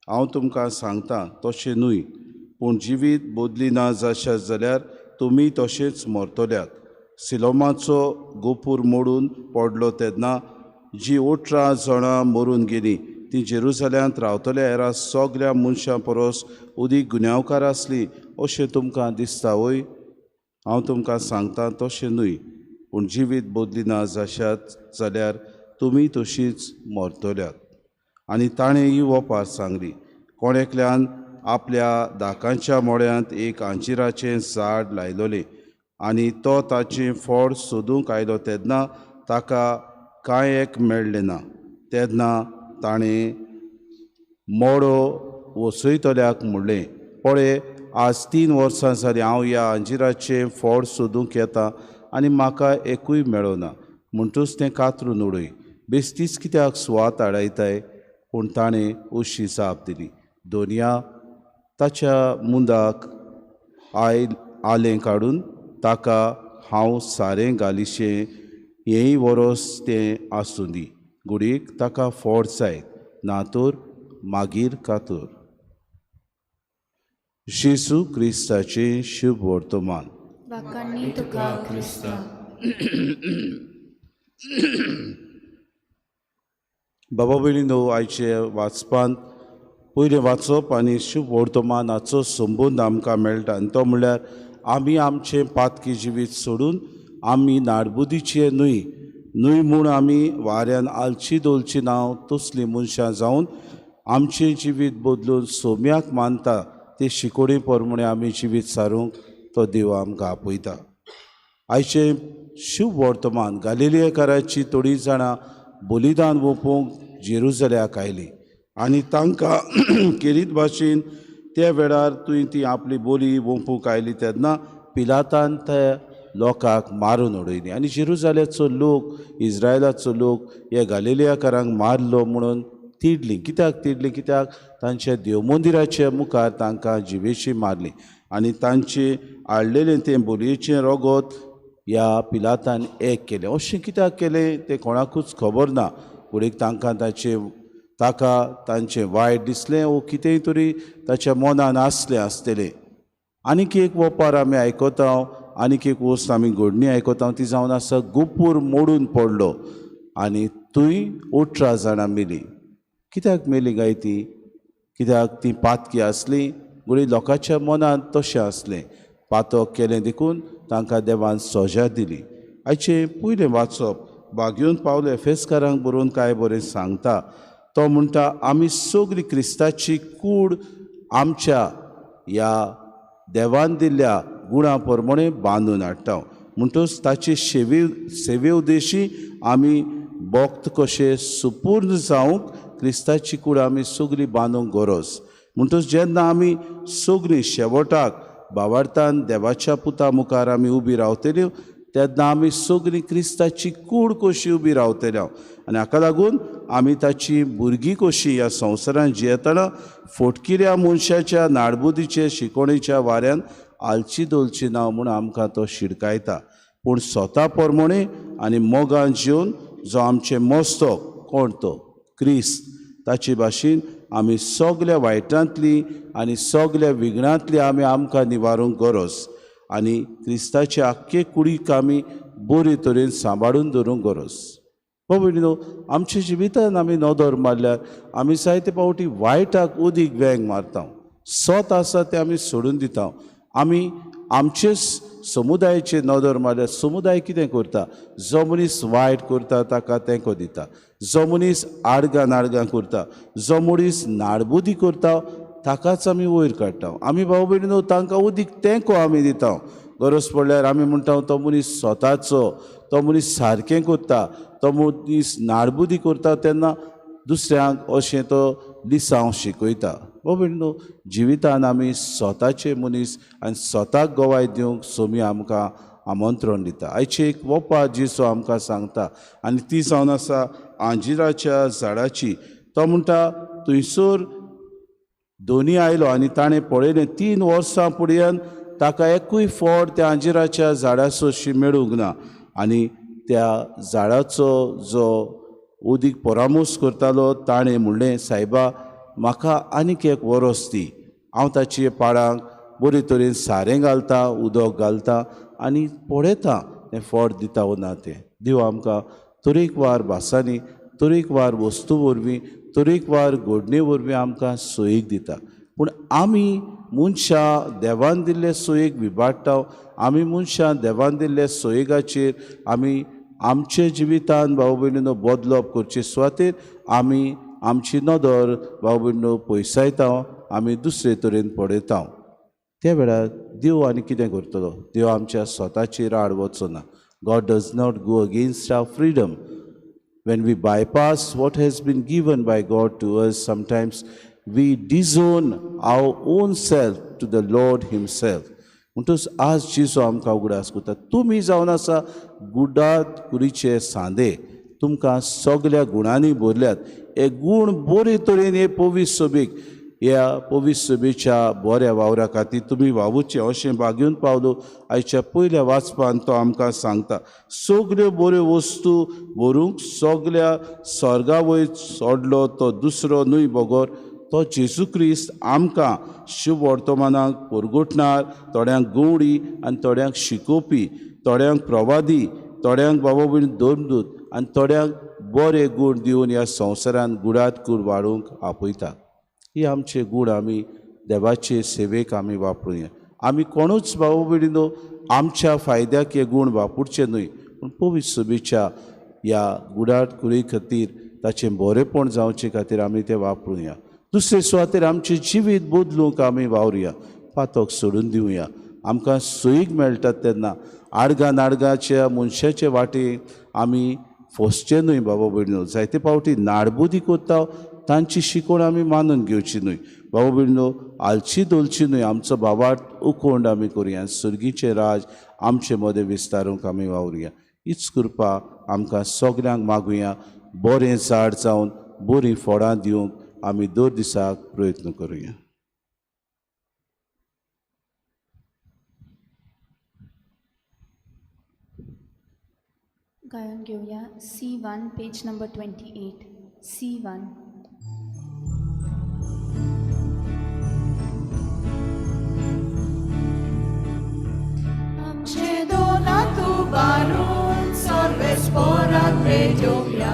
हांव तुमकां सांगतां तशें न्हय, पूण जिवीत बदली ना जाशात जाल्यार तुमी तशेंच मरतल्यात. सिलोमाचो गोपूर मोडून पडलो तेन्ना जी 18 जाणां मरून गेलीं ती जेरुसल्यांत रावतल्या हेरा सगळ्या मनशां परस उदीक गुन्यांवकार आसली अशें तुमकां दिसता वय? हांव तुमकां सांगतां तशें न्हय, पूण जिवीत बदली ना जाशात जाल्यार तुमी तशींच मरतल्यात. आनी ताणें ही वपार सांगली. कोणेकल्यान आपल्या दाकांच्या मोड्यांत एक अंजिराचें झाड लायलोलें आनी तो ताचें फळ सोदूंक आयलो तेन्ना ताका कांय एक मेळ्ळें ना. तेन्ना ताणें मोडो वसयतल्याक म्हणलें, पळय, आज 3 वर्सां जालीं हांव ह्या अंजिराचें फळ सोदूंक येतां आनी म्हाका एकूय मेळोना. म्हणटूच तें कातरून उडय. बेश्टीच कित्याक सुवात आडायताय? पूण ताणें उशी जाप दिली. दोनया ताच्या मुंडाक आलें काडून ताका हांव सारें घालिशें हेय वरोस तें आसूं दी. गुडीक ताका फळ जाय ना तर मागीर कातर. जेजू क्रिस्ताचें शुभ वर्तमान. वाखाणणी तुका क्रिस्ता. बाबा भयणीनो, आयचे वाचपांत पयलें वाचप आनी शुभ वर्तमानाचो संबंद आमकां मेळटा आनी तो म्हणल्यार आमी आमचें पातकी जिवीत सोडून आमी नाडबुदीचे न्हय म्हूण आमी वाऱ्यान आलची दोलची नांव तसलीं मनशां जावन आमचें जिवीत बदलून सोम्याक मानता ते शिकोडे प्रमाणे आमी जिवीत सारूंक तो देव आमकां आपयता. आयचें शुभ वर्तमान गालिलेकाराची थोडीं जाणां बलिदान ओंपूंक जेरुसल्याक आयलीं आनी तांकां केरीत भाशेन त्या वेळार तुवें ती आपली बोली ओंपूंक आयली तेन्ना पिलातान त्या लोकांक मारून उडयली आनी जेरुसलेमचो लोक, इस्रायलाचो लोक ह्या गालिलेकारांक मारलो म्हणून तिडलीं. कित्याक तांच्या देव मंदिराच्या मुखार तांकां जिवेशी मारली आनी तांचें हाडलेलें तें बोलयेचें रगत ह्या पिलातान एक केलें. अशें कित्याक केलें तें कोणाकूच खबर ना. फुडें ताका तांचें वायट दिसलें वो कितेंय तरी ताच्या मनान आसतलें. आनीक एक वपार आमी आयकता, आनीक एक वस्त आमी घडणी आयकता, ती जावन आसा गोपूर मोडून पडलो आनी थंय 18 जाणां मेलीं. कित्याक मेलीं गाय ती? कित्याक ती पातकी आसली? गुडी लोकांच्या मनांत तशें आसलें. पातक केलें देखून तांकां देवान सजा दिली. आयचें पयलें वाचप बागेवन पावले एफेसकारांक बरोवन काय बरें सांगता. तो म्हणटा आमी सगळीं क्रिस्ताची कूड आमच्या ह्या देवान दिल्ल्या गुणां प्रमाणे बांदून हाडटा. म्हणटच ताचे सेवे उद्देशी आमी भक्त कशे सुपूर्ण जावंक क्रिस्ताची कूड आमी सगळीं बांदूंक गरज. म्हणटच जेन्ना आमी सगळीं शेवटाक भावार्थान देवाच्या पुता मुखार आमी उबी रावतल्यो तेन्ना आमी सगळीं क्रिस्ताची कूड कशी उबी रावतल्यो आनी हाका लागून आमी ताची भुरगीं कशीं ह्या संवसारांत जियेतना फोटकिऱ्या मनशाच्या नाडबुदीचे शिकोणेच्या वाऱ्यान आलची दोलची ना म्हूण आमकां तो शिडकायता. पूण स्वता प्रमाणे आनी मोगान जिवन जो आमचें मस्तक कोण तो क्रिस्त, ताचे भाशेन आमी सगळ्या वायटांतली आनी सगळ्या विघ्नांतली आमकां निवारूंक गरज आनी क्रिस्ताचे आख्खे कुडीक आमी बरे तरेन सांबाळून दवरूंक गरज. भयणीनो, आमच्या जिवितांत आमी नदर मारल्यार आमी जायते फावटी वायटाक उदीक वेंग मारता. सत आसा तें आमी सोडून दिता. आमी आमचे समुदायाचे नदर मारल्यार समुदाय कितें करता? जो मनीस वायट करता ताका तेंको दिता. जो मनीस आडगां करता, जो मनीस नाडबुदी करता ताकाच आमी वयर काडटा. आमी भाव भयणीनो तांकां उदीक तेंको आमी दिता. गरज पडल्यार आमी म्हणटा तो मनीस स्वताचो, तो मनीस सारकें करता, तो मनीस नाडबुदी करता तेन्ना दुसऱ्यांक अशें तो लिसांव शिकयता. भाव भयणीनो, जिवितांत आमी स्वताचे मनीस आनी स्वताक गोवाय दिवंक सोमी आमकां आमंत्रण दिता. आयची एक वोपा जेसू आमकां सांगता आनी ती जावन आसा आंजिराच्या झाडाची. तो म्हणटा थंयसर दोनी आयलो आनी ताणें पळयलें 3 वर्सां फुड्यान ताका एकूय फळ त्या आंजिराच्या झाडाचो मेळूंक ना आनी त्या झाडाचो जो उदीक परामूस करतालो ताणें म्हणलें, सायबा म्हाका आनीक एक वरोस दी, हांव ताचे पाडांक बरे तरेन सारें घालता, उदक घालता आनी पळयता तें फळ दिता वो ना तें. देव आमकां तरेकवार भासांनी, तरेकवार वस्तू वरवीं, तरेकवार घडणे वरवीं आमकां सोयीक दिता. पूण आमी मनशां देवान दिल्ले सोयेक विबाडटा. आमी मनशां देवान दिल्ले सोयेगाचेर आमी आमचे जिवितान भाव भयणीनो बदलप करचे सुवातेर आमी आमची नदर भाव भयणीनो पयसायता, आमी दुसरे तरेन पळयता. त्या वेळार देव आनी कितें करतलो? देव आमच्या स्वताचेर आड वचो ना. God does not go against our freedom. When we bypass what has been given by God to us, sometimes we disown our own self to the Lord himself. म्हणटच आज जेजू आमकां उगडास करता, तुमी जावन आसा गुडात कुरीचे सांदे, तुमकां सगल्या गुणांनी भरल्यात. हे गूण बरे तरेन हे पवित्र सभेक, ह्या पवित्र सभेच्या बऱ्या वावरा खातीर तुमी वावुचे अशें भाग्यून पावलो. आयच्या पयल्या वाचपान तो आमकां सांगता, सगल्यो बऱ्यो वस्तू व्हरूंक सगल्या स्वर्गा वयर सोडलो तो दुसरो न्हय बगर, तो जेजू क्रिस्त आमकां शुभ वर्तमानाक परगोटणार, थोड्यांक गवडी आनी थोड्यांक शिकोवपी, थोड्यांक प्रवादी, थोड्यांक बाबा बीण दोरदूत आनी थोड्यांक बरे गूण दिवन ह्या संवसारान गुडात कूड वाडोवंक आपयता. ही आमचे गूण आमी देवाचे सेवेक आमी वापरूया. आमी कोणूच भाव भयणीनो आमच्या फायद्याक हे गूण वापरचे न्हय, पूण पवित्र सभेच्या ह्या गुडाट कुडी खातीर ताचें बरेपण जावचे खातीर आमी ते वापरूया. दुसरे सुवातेर आमचें जिवीत बदलूंक आमी वावरुया, पातक सोडून दिवया. आमकां सोयीक मेळटात तेन्ना आडगां नाडगांच्या मनशाचे वाटेक आमी फसचे न्हय बाबा भयणीनो. जायते फावटी नाडबुदी कोत्ता तांची शिकवण आमी मानून घेवची न्हय. बाबा भयणीनो आलची दोलची न्हय, आमचो बाबाट उखोंड आमी करुया. सुर्गीचें राज आमचे मदें विस्तारूंक आमी वावरुया. हीच कृपा आमकां सगल्यांक मागुया. बरें झाड जावन बरीं फळां दिवंक आमी दर दिसाक प्रयत्न करुया. गायन घेऊया C1 पेज नंबर 28. C1. आमचे दोनात उबारून सर्वेस पोरात घेवया,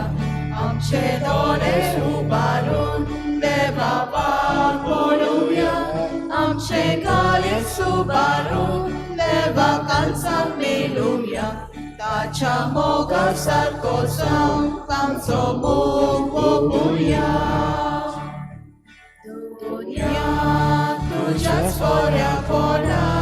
आमचे दोळे उबारून देवा वाट पळोवया, आमचे काळीज उबारून देवा कालसाक मेलुया, ताच्या मोगा सारको जावंक आमचो मोग पळोवया. दुनिया तुज्याच बऱ्या कोणाक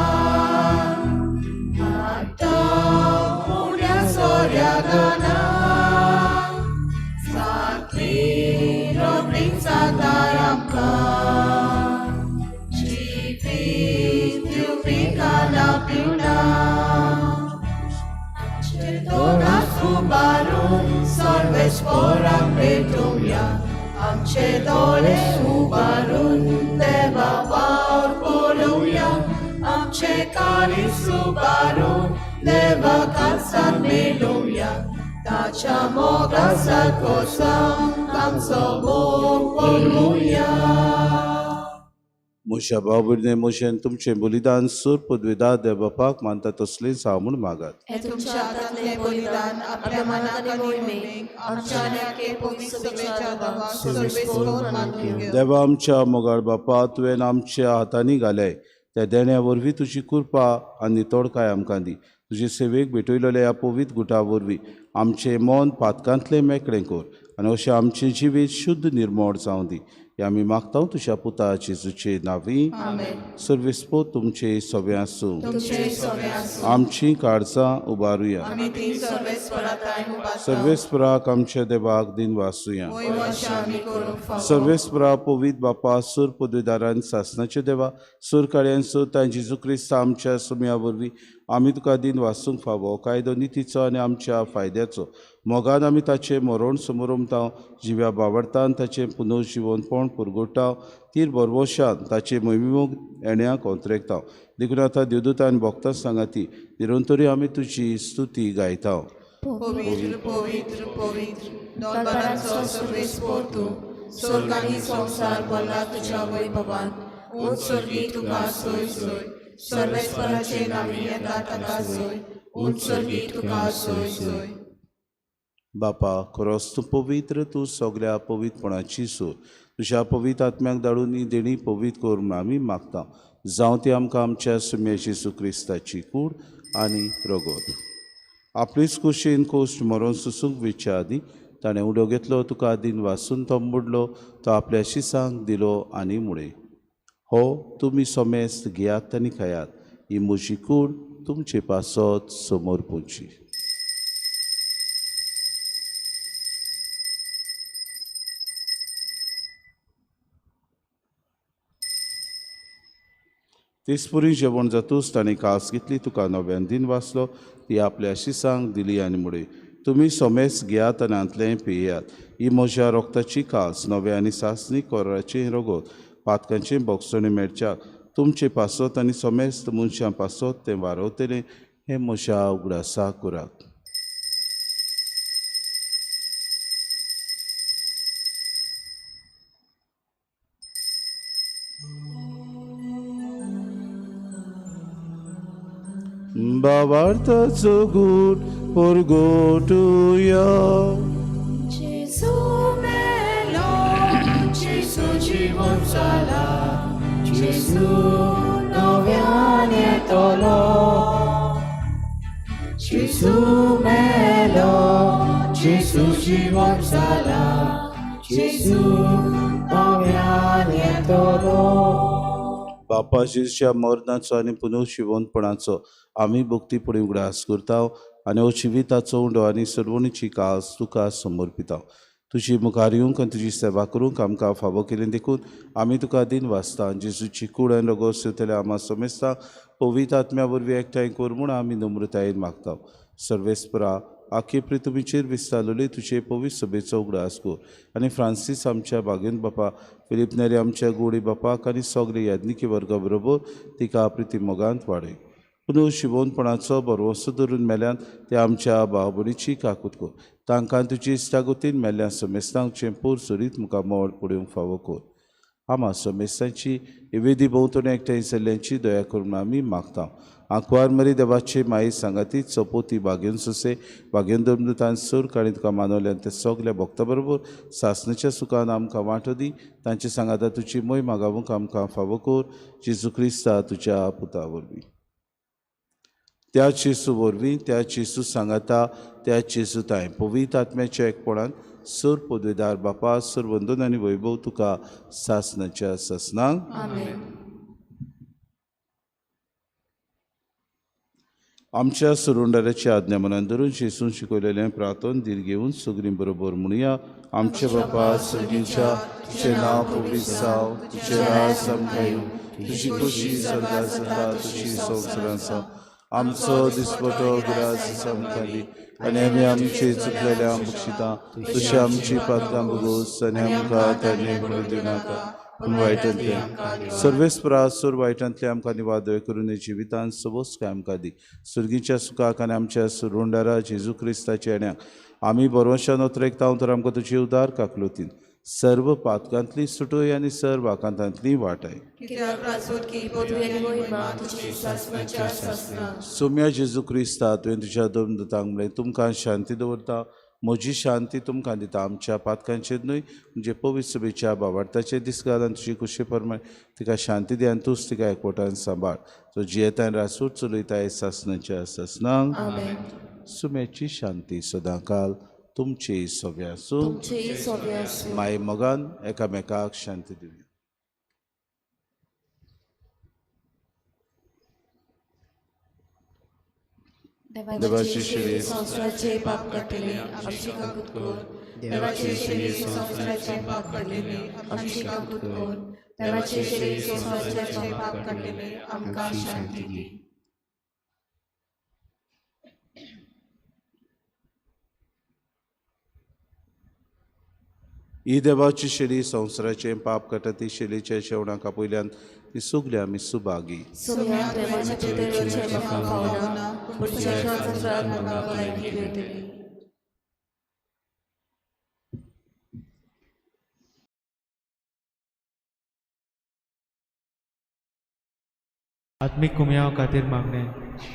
सर्वेस पोराक भेटूया, आमचे दोळे उबारून देवा वाट पळोवया, आमचे काळीज उबारून देवा कालसाक मेलुया, ताच्या मोगा सारको जावंक आमचो मोग पळोवया. म्हज्या भाव भयणे मोशेन तुमचें बलिदान सूर पदवेदार देवबापाक मानता तसलेंच हांव म्हूण मागात. हे तुमच्या हातांतलें बलिदान आपल्या मनाक आनी मोहिमेक आमच्या आनी पवित्र सभेच्या देवाक सर्वेस्पर मानून घेवं. देवा आमच्या मोगाळ बापा, तुवें आमच्या हातांनी घाल्याय त्या देण्या वरवीं तुजी कृपा आनी तोडकाय आमकां दी. तुजे सेवेक भेटयलेल्या ह्या पवित्र गुटा वरवीं आमचें मन पातकांतलें मेकळें कर आनी अशें आमचें जिवीत शुद्ध निर्मळ जावं दी. हे आमी मागता तुज्या पुता जेजूचे नांवी. सर्वेस्पर तुमचे सवे आसूं. आमची काळजां उबारुया. सर्वेस्पराक आमच्या देवाक दिन वासुया. सर्वेस्परा पवित्र बापा, सूर पदवेदारान सासणाचे देवा, सूर काळ्यांचो तां जेजू क्रिस्त आमच्या सुम्या वरवीं आमी तुका दिन वासूंक फावो कायदो नितीचो आनी आमच्या फायद्याचो. मोगान आमी ताचें मरण समोरमतांव, जिव्या बावडतान ताचें पुनर्जिवनपण पुरगोटाव, तीर बरवशान ताचे मोहिमेक येण्याक अंतरेकताव. देखून आतां देवदूत आनी भक्तां सांगाती निरंतरी आमी तुजी स्तुती गायता. पवित्र पवित्र पवित्र दोलबारांचो सर्वेस्पोर तूं स्वर्ग आनी संवसार भरला तुज्या वैभवान उंच सर्गी तुका सोय सोय सर्वेस्पराचे नावी येता ताका सोय उंच सर्गी तुका सोय सोय बापा खरोच तूं पवित्र तूं सगळ्या पवित्रपणाची सूर तुज्या पवित्र आत्म्याक धाडून ही देणी पवित्र करून आमी मागता जावं ती आमकां आमच्या सुम्याची सुक्रिस्ताची कूड आनी रगत आपलीच कुशीन कोश्ट मरून सुसूंक विच्या आदी ताणें उडो घेतलो तुका आदीन वासून तो बुडलो तो आपल्या शिसांक दिलो आनी मुळे हो तुमी सोमेस्त घेयात आनी खायात ही म्हजी कूड तुमचे पासत समोर पोवची तिसपुरी जेवण जातूच ताणें कास घेतली तुका नव्यान दिन वाचलो ती आपल्या शिसांक दिली आनी मुळे तुमी सोमेस घेयात आनी आंतलें पियेयात ही म्हज्या रोगताची कास नव्या आनी सासणी कोराचें रगत पातकांचें बोगसणें मेळच्याक तुमचे पासत आनी सोमेस्त मनशां पासत तें वारवतलें हें म्हज्या उगडासा कुराक Bavartazo good purgotuya. Gesù melo, Gesù জীবন চালা, Gesù noviane tolo. Gesù melo, Gesù জীবন চালা, Gesù noviane tolo. बापा जेजूच्या मरणाचो आनी पुनर्जीवनपणाचो आमी भक्तीपणी उगडास करता आनी हो जिविताचो उंडो आनी सर्वणीची कास तुका समर्पिता तुजी मुखार येवंक आनी तुजी सेवा करूंक आमकां फावो केलें देखून आमी तुका दिन वाचता जेजूची कूड आनी रगत सेवतले आमा समेस्ता पवित्र आत्म्या वरवीं एकठांय कर म्हूण आमी नम्रतायेन मागता सर्वेस्परा आखे प्रितुमीचेर विस्तारलेली तुजे पवित्र सभेचो उगडास कर आनी फ्रांसीस आमच्या बागेंत बापा फिलीप नेरी आमच्या गोडी बापाक आनी सगळे याज्ञिकी वर्गा बरोबर तिका प्रिती मोगांत वाडय पुनर्जीवनपणाचो बरवसो धरून मेल्यान ते आमच्या भाव भयणीची काकूत कर तांकां तुजी इश्टागतीन मेल्ल्या समेस्तांक चेंपूर सुरीत मुखार मोड पडूंक फावो कर आमा समेस्तांची विधी भोंवतणी एकठांय जाल्ल्यांची दया करून आमी मागता आंकवार मरी देवाचे माई सांगाती चपोती बागेन सुसे बागेन दमदुतान सूर काणी तुका मानवल्यान ते सगल्या भक्तां बरोबर सासणेच्या सुखान आमकां वांटो दी तांचे सांगाता तुजी मोय मागावूंक आमकां फावो कर जेजू क्रिस्ता तुज्या पुता वरवीं त्या जेजू वरवीं त्या जेजू सांगाता त्या जेजू ताय पवित्र आत्म्याच्या एकपणान सूर पदवेदार बापा सूर वंदन आनी वैभव तुका सासणाच्या ससनांक आमच्या सुरुंडाऱ्याची आज्ञा मनान धरून जेसून शिकयलेलें प्रार्थन दीर घेवन सगळीं बरोबर म्हणुया आमचे बापा सर्गीच्या तुजें नांव पवित्र जावं तुजें राज आमकां येवं तुजी खुशी सदां जाता तुजी संवसारांत जावं आमचो दिसपटो गिरास आमकां दी आनी आमी आमचे चुकलेल्या बक्षिता तशी आमची पातकां बगोस आनी आमकां ताणें पडूं दिनाका पूण वायटांतल्यान सर्वेस्परा सूर वायटांतले आमकां निवादय करून जिवितांत सबोस काय आमकां दी सुर्गीच्या सुखाक आनी आमच्या सुरुंडारा जेजू क्रिस्ताच्या येण्याक आमी बरोवशान उतरेक तांव तर आमकां तुजी उदार काकलोतीन सर्व पातकांतली सुटोय आनी सर्व आकांतांतली वाटाय सोम्या जेजू क्रिस्ता तुवें तुज्या दोन दुतांक म्हणलें तुमकां शांती दवरता म्हजी शांती तुमकां दिता आमच्या पातकांचेर न्हय म्हणजे पवित्र सभेच्या भावार्थाचे दीस घालन तुजी खुशी परमाय तिका शांती दी आनी तूंच तिका एकवटान सांबाळ तो जियेतान रासूट चलयताय सासणाच्या ससनांक सुमेची शांती सदांकाल तुमची सोबे आसूं माय मोगान एकामेकाक शांती दिवया देवाची श्री संवसाराचे पाप काडटले आमची काकूत कर देवाचे श्री संवसाराचे पाप काडटले आमची काकूत कर देवाचे श्री संवसाराचे पाप काडटले आमकां शांती दी ही देवाची शेली संवसाराचे पाप काटा ती शेलीच्या जेवणाक पयल्यान ती सुगल्या आमी सुभागी सुम्या देवाच्या पितराचे म्हाका खावना पूण तुज्या संस्कारात म्हाका लायकी मेळटली आत्मिक कुमयाव खातीर मागणे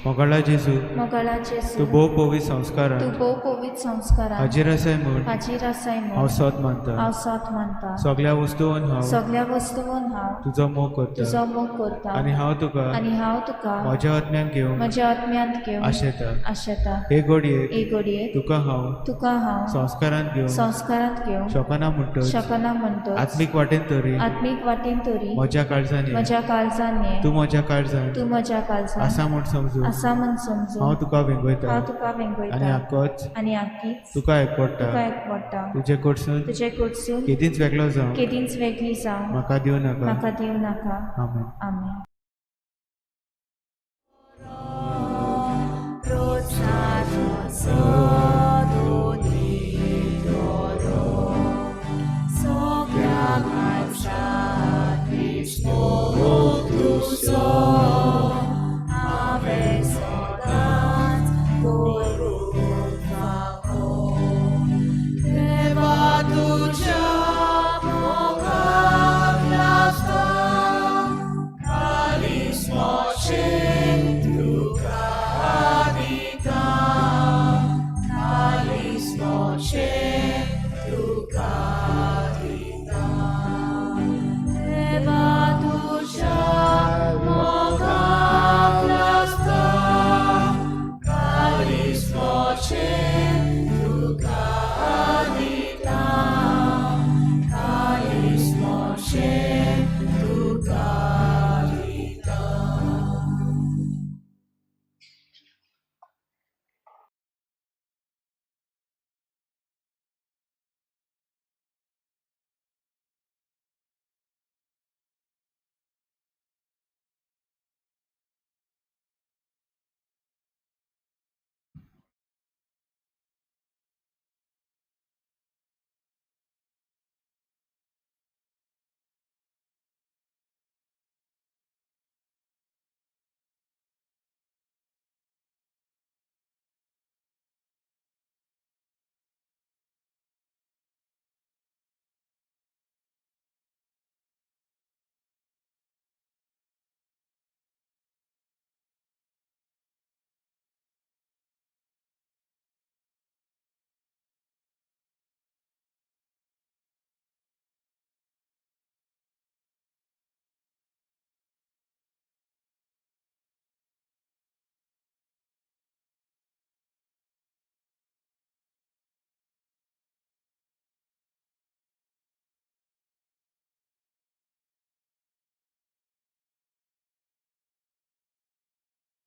मोगाळा जेजू मोगाळा तूं जेसू भोव पवित्र संस्कार तूं भोव पवित्र संस्कारां हाजीर आसाय म्हूण हाजीर आसाय हांव म्हूण सोत मानता हांव साथ मानता सगळ्या वस्तूंन हांव सगळ्या वस्तूंन हांव तुजो मोग करता तुजो मोग करता आनी हांव तुका आनी हांव तुका म्हज्या आत्म्यान घेवन म्हज्या आत्म्यांत घेवन आशेता आशेता हे घडयेक एक घडयेक तुका हांव संस्कारांत घेवन संस्कारांत घेवन शकना म्हणटच शकना म्हणटच आत्मीक वाटेन तरी आत्मीक वाटेन तरी म्हज्या काळजांनी म्हज्या काळजांनी तूं म्हज्या काळजांत तूं म्हज्या काळजांत आसा म्हूण समजून आसा म्हूण समजून हांव तुका वेंगयता हांव तुका आनी वेंगयता आक्कोच आनी आखीच तुका एकवडटा तुका एकवडटा तुजे कडसून तुजे कडसून केदींच वेगळो जावं केदींच वेगळी जावं म्हाका दिवं नाका म्हाका दिवं नाका आमेन आमेन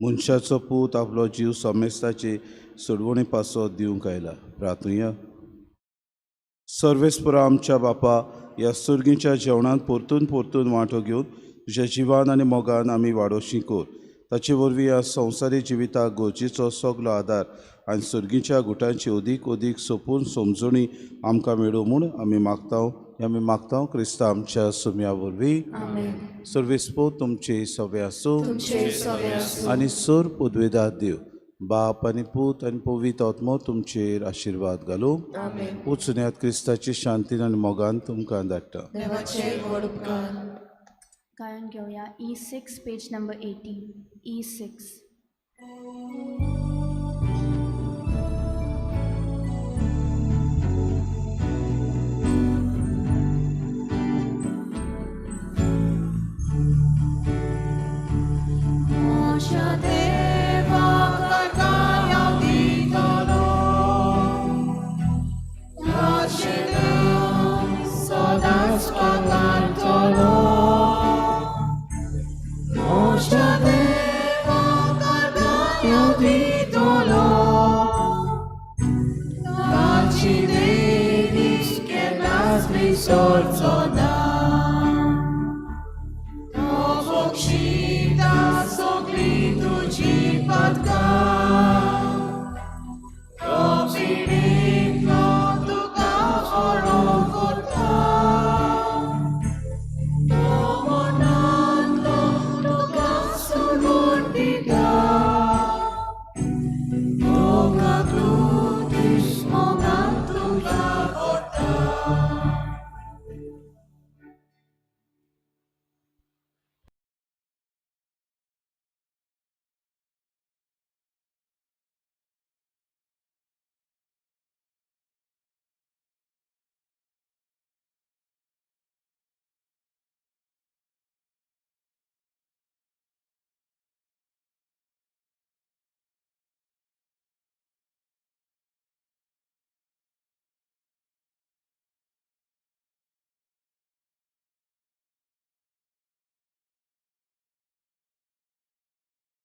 मनशाचो पूत आपलो जीव सोमेस्ताची सोडवणी पासो दिवंक आयला प्रार्थुया सर्वेस्परा आमच्या बापा ह्या सुर्गीच्या जेवणांत परतून परतून वांटो घेवन तुज्या जिवान आनी मोगान आमी वाडोवशी कोर ताचे वरवीं ह्या संवसारी जिविताक गोरजेचो सगलो आदार आनी सुर्गीच्या गुटांची अदीक अदीक सोपून समजणी आमकां मेळो म्हूण आमी मागतांव क्रिस्तांव आमच्या सुम्या वरवीं सर्वेस्पो तुमचे सवे आसूं आनी सोर पदवेदार देव बाप आनी पूत आनी पवित्र आत्मो तुमचेर आशिर्वाद घालूं उचन्यात क्रिस्ताची शांतीन आनी मोगान तुमकां धाडटा गायन घेऊया E6 पेज नंबर 18 E6